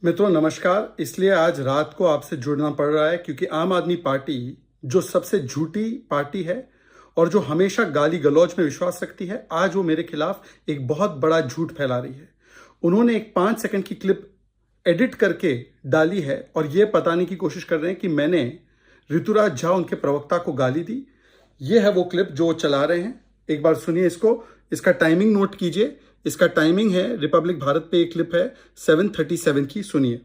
मित्रों नमस्कार। इसलिए आज रात को आपसे जुड़ना पड़ रहा है क्योंकि आम आदमी पार्टी जो सबसे झूठी पार्टी है और जो हमेशा गाली गलौज में विश्वास रखती है, आज वो मेरे खिलाफ एक बहुत बड़ा झूठ फैला रही है। उन्होंने एक 5 सेकंड की क्लिप एडिट करके डाली है और ये बताने की कोशिश कर रहे हैं कि मैंने ऋतुराज झा उनके प्रवक्ता को गाली दी। ये है वो क्लिप जो वो चला रहे हैं। एक बार सुनिए इसको, इसका टाइमिंग नोट कीजिए। इसका टाइमिंग है रिपब्लिक भारत पे एक क्लिप है 7:37 की, सुनिए।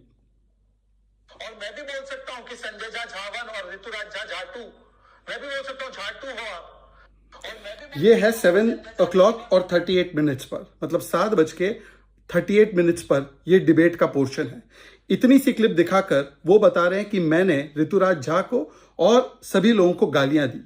और मैं भी बोल सकता हूं कि संजय झा झावन और ऋतुराज झा झाटू, मैं भी बोल सकता हूं झाटू हुआ। और मैं भी ये है 7:38 पर, मतलब 7:38 पर ये डिबेट का पोर्शन है। इतनी सी क्लिप दिखाकर वो बता रहे हैं कि मैंने ऋतुराज झा को और सभी लोगों को गालियां दी।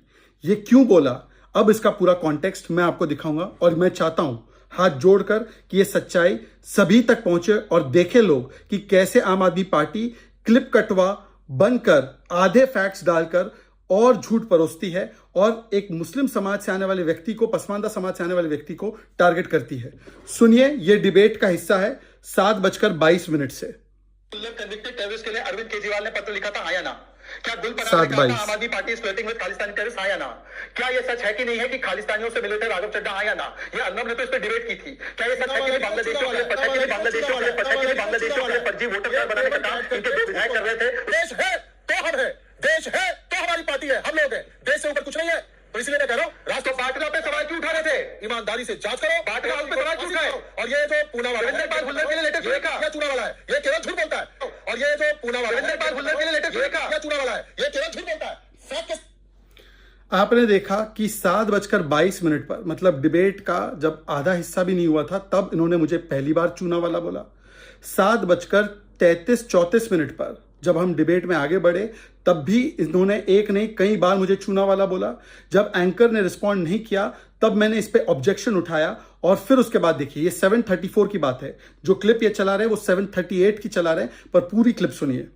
ये क्यों बोला, अब इसका पूरा कॉन्टेक्स्ट मैं आपको दिखाऊंगा और मैं चाहता हूं हाथ जोड़कर कि ये सच्चाई सभी तक पहुंचे और देखे लोग कि कैसे आम आदमी पार्टी क्लिप कटवा बनकर आधे फैक्ट्स डालकर और झूठ परोसती है और एक मुस्लिम समाज से आने वाले व्यक्ति को, पसमानदा समाज से आने वाले व्यक्ति को टारगेट करती है। सुनिए, ये डिबेट का हिस्सा है 7:22 से। कन्विक्टेड टेररिस्ट के लिए अरविंद केजरीवाल ने पत्र लिखा था, आया ना? क्या गुलपनार ने 7:22 कहा था आम आदमी party is flirting with Khalistani terrorist, आया ना? क्या ये सच है कि नहीं है कि खालिस्तानियों से मिले थे राघव चड्ढा, आया ना? ये अर्नब ने तो इस पर डिबेट की थी। क्या ये सच है कि बांग्लादेशियों के लिए फर्जी वोटर कार्ड बनाने का काम इनके 2 विधायक कर रहे थे? देश है तो हम है, देश है तो हमारी पार्टी है, हम लोग हैं, देश से ऊपर कुछ नहीं है। तो इसलिए मैं कह रहा हूं, राष्ट्र बांटना पे सवाल क्यों उठा रहे थे? ईमानदारी से जांच करो, बांटना उस पे सवाल क्यों उठाए? और ये जो पूना वाला है, के लिए लेटेस्ट क्या चुनाव वाला है, ये केवल झूठ बोलता है। और ये जो पूना वाला है, के लिए लेटेस्ट क्या चुनाव वाला है, ये केवल झूठ बोलता है। आपने देखा कि 7:22 पर, मतलब डिबेट का जब आधा हिस्सा भी नहीं हुआ था, तब इन्होंने मुझे पहली बार चूना वाला बोला। 7:33-34 पर जब हम डिबेट में आगे बढ़े, तब भी इन्होंने एक नहीं कई बार मुझे चूना वाला बोला। जब एंकर ने रिस्पॉन्ड नहीं किया, तब मैंने इस पे ऑब्जेक्शन उठाया और फिर उसके बाद देखिए, ये 7:34 की बात है। जो क्लिप ये चला रहे हैं वो 7:38 की चला रहे हैं, पर पूरी क्लिप सुनिए।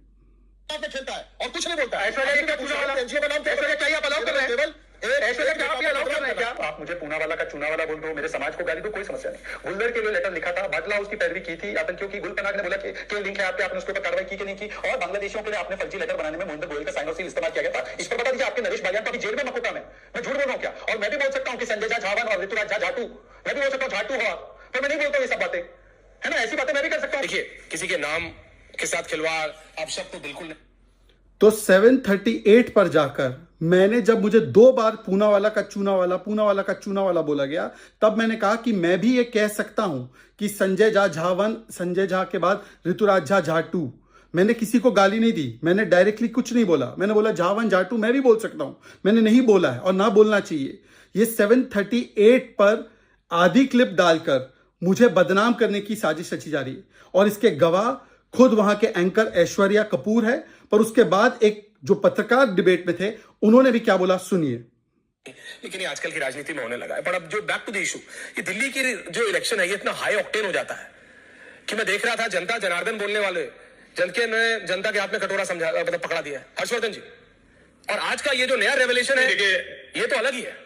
खेलता है और कुछ नहीं बोलता है। ऐश्वर्या का चूना वाला एनजीओ का नाम, ऐश्वर्या क्या आप अलाउ कर रहे हैं? केवल ऐश्वर्या क्या आप अलाउ कर रहे हैं? क्या आप मुझे पूना वाला का चूना वाला बोल दो, मेरे समाज को गाली दो, कोई समस्या नहीं। गुल्लर के लिए लेटर लिखा था, बाटला उसकी पैरवी की थी आतंकियों की। गुलपनाग ने बोला कि क्यों लिंक है आप पे, आपने उसके ऊपर कार्रवाई की कि नहीं की? और बांग्लादेशियों के लिए आपने फर्जी लेटर बनाने में मोहिंदर गोयल का साइन और सील इस्तेमाल किया गया था। इस पर बता दीजिए, आपके नरेश भाईजान तो अभी जेल में मकोका में। मैं झूठ बोल रहा हूं क्या? और मैं भी बोल सकता हूं कि संजय झा झावन और ऋतुराज झा झाटू, मैं भी बोल सकता हूं झाटू हुआ, पर मैं नहीं बोलता ये सब बातें, है ना? ऐसी बातें मैं भी कर सकता हूं। देखिए, किसी के नाम के साथ खिलवाड़ आप शब्द तो बिल्कुल नहीं। तो 7:38 पर जाकर मैंने, जब मुझे 2 बार पूना वाला का चूना वाला, पूना वाला का चूना वाला बोला गया, तब मैंने कहा कि मैं भी ये कह सकता हूं कि संजय झा झावन, संजय झा के बाद ऋतुराज झा झाटू। मैंने किसी को गाली नहीं दी, मैंने डायरेक्टली कुछ नहीं बोला। मैंने बोला झावन झाटू मैं भी बोल सकता हूं, मैंने नहीं बोला है और ना बोलना चाहिए। ये 7:38 पर आधी क्लिप डालकर मुझे बदनाम करने की साजिश रची जा रही है और इसके गवाह खुद वहां के एंकर ऐश्वर्या कपूर है। पर उसके बाद एक जो पत्रकार डिबेट में थे, उन्होंने भी क्या बोला, सुनिए। लेकिन ये आजकल की राजनीति में होने लगा है। पर अब जो बैक टू द इशू, ये दिल्ली की जो इलेक्शन है, ये इतना हाई ऑक्टेन हो जाता है कि मैं देख रहा था जनता जनार्दन बोलने वाले जनता के हाथ में कटोरा समझा, मतलब पकड़ा दिया है, हर्षवर्धन जी। और आज का ये जो नया रेवलेशन है, ये तो अलग ही है।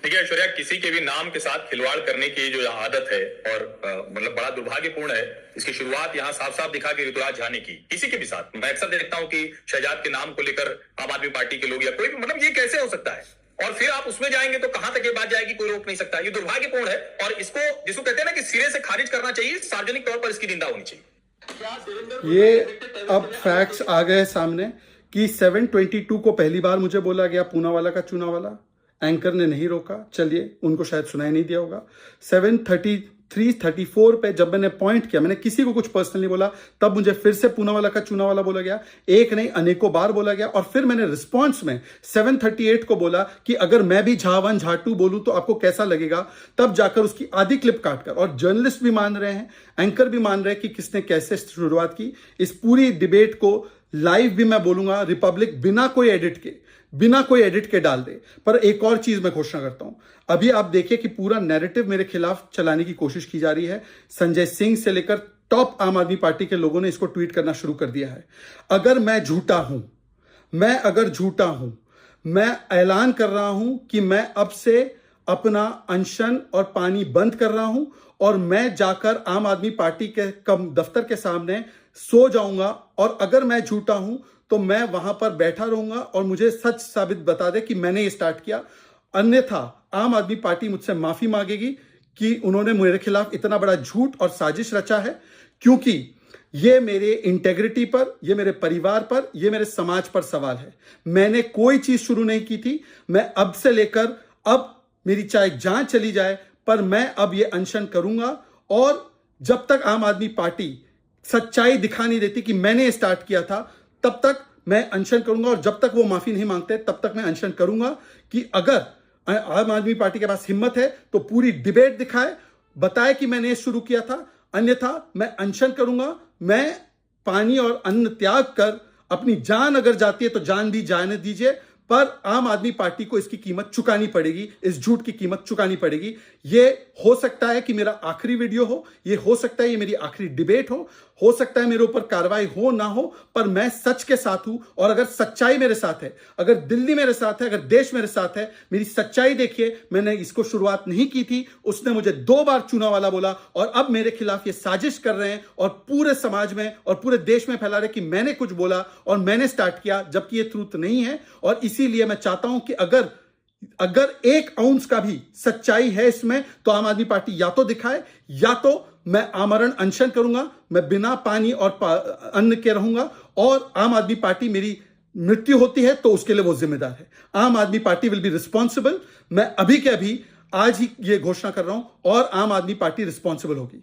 देखिए ऐश्वर्या, किसी के भी नाम के साथ खिलवाड़ करने की जो आदत है और मतलब बड़ा दुर्भाग्यपूर्ण है, इसकी शुरुआत यहाँ साफ साफ दिखा के ऋतुराज झा ने की। किसी के भी साथ मैं अक्सर देखता हूँ कि शहजाद के नाम को लेकर आम आदमी पार्टी के लोग या कोई भी, मतलब ये कैसे हो सकता है? और फिर आप उसमें जाएंगे तो कहां तक ये बात जाएगी, कोई रोक नहीं सकता। ये दुर्भाग्यपूर्ण है और इसको, जिसको कहते हैं ना कि सिरे से खारिज करना चाहिए, सार्वजनिक तौर पर इसकी निंदा होनी चाहिए। ये अब फैक्ट्स आ गए सामने कि 7:22 को पहली बार मुझे बोला गया पूना वाला का चूना वाला, एंकर ने नहीं रोका। चलिए, उनको शायद सुनाई नहीं दिया होगा। 7:33-34 पे जब मैंने पॉइंट किया, मैंने किसी को कुछ पर्सनली बोला, तब मुझे फिर से पूना वाला का चूना वाला बोला गया। एक नहीं अनेकों बार बोला गया और फिर मैंने रिस्पॉन्स में 7:38 को बोला कि अगर मैं भी झावन झाटू बोलूं तो आपको कैसा लगेगा। तब जाकर उसकी आधी क्लिप काटकर, और जर्नलिस्ट भी मान रहे हैं, एंकर भी मान रहे हैं कि किसने कैसे शुरुआत की। इस पूरी डिबेट को लाइव भी मैं बोलूंगा, रिपब्लिक बिना कोई एडिट के डाल दे। पर एक और चीज मैं घोषणा करता हूं, अभी आप देखिए कि पूरा नैरेटिव मेरे खिलाफ चलाने की कोशिश की जा रही है। संजय सिंह से लेकर टॉप आम आदमी पार्टी के लोगों ने इसको ट्वीट करना शुरू कर दिया है। अगर मैं झूठा हूं, मैं ऐलान कर रहा हूं कि मैं अब से अपना अनशन और पानी बंद कर रहा हूं और मैं जाकर आम आदमी पार्टी के दफ्तर के सामने सो जाऊंगा, और अगर मैं झूठा हूं तो मैं वहां पर बैठा रहूंगा और मुझे सच साबित बता दे कि मैंने ये स्टार्ट किया। अन्यथा आम आदमी पार्टी मुझसे माफी मांगेगी कि उन्होंने मेरे खिलाफ इतना बड़ा झूठ और साजिश रचा है, क्योंकि ये मेरे इंटेग्रिटी पर, ये मेरे परिवार पर, ये मेरे समाज पर सवाल है। मैंने कोई चीज शुरू नहीं की थी। मैं अब से लेकर अब मेरी चाहे जान चली जाए, पर मैं अब ये अनशन करूंगा, और जब तक आम आदमी पार्टी सच्चाई दिखा नहीं देती कि मैंने स्टार्ट किया था, तब तक मैं अनशन करूंगा। और जब तक वो माफी नहीं मांगते तब तक मैं अनशन करूंगा कि अगर आम आदमी पार्टी के पास हिम्मत है तो पूरी डिबेट दिखाए, बताए कि मैंने शुरू किया था, अन्यथा मैं अनशन करूंगा। मैं पानी और अन्न त्याग कर, अपनी जान अगर जाती है तो जान भी जाने दीजिए, पर आम आदमी पार्टी को इसकी कीमत चुकानी पड़ेगी, इस झूठ की कीमत चुकानी पड़ेगी। ये हो सकता है कि मेरा आखिरी वीडियो हो, ये हो सकता है ये मेरी आखिरी डिबेट हो सकता है मेरे ऊपर कार्रवाई हो ना हो, पर मैं सच के साथ हूं। और अगर सच्चाई मेरे साथ है, अगर दिल्ली मेरे साथ है, अगर देश मेरे साथ है, मेरी सच्चाई देखिए। मैंने इसको शुरुआत नहीं की थी, उसने मुझे 2 बार चुना वाला बोला, और अब मेरे खिलाफ ये साजिश कर रहे हैं और पूरे समाज में और पूरे देश में फैला रहे कि मैंने कुछ बोला और मैंने स्टार्ट किया, जबकि ये ट्रूथ नहीं है। और इसीलिए मैं चाहता हूं कि अगर 1 आउंस का भी सच्चाई है इसमें, तो आम आदमी पार्टी या तो दिखाए, या तो मैं आमरण अनशन करूंगा, मैं बिना पानी और अन्न के रहूंगा, और आम आदमी पार्टी मेरी मृत्यु होती है तो उसके लिए वो जिम्मेदार है। आम आदमी पार्टी विल बी रिस्पॉन्सिबल। मैं अभी के अभी आज ही ये घोषणा कर रहा हूं, और आम आदमी पार्टी रिस्पॉन्सिबल होगी।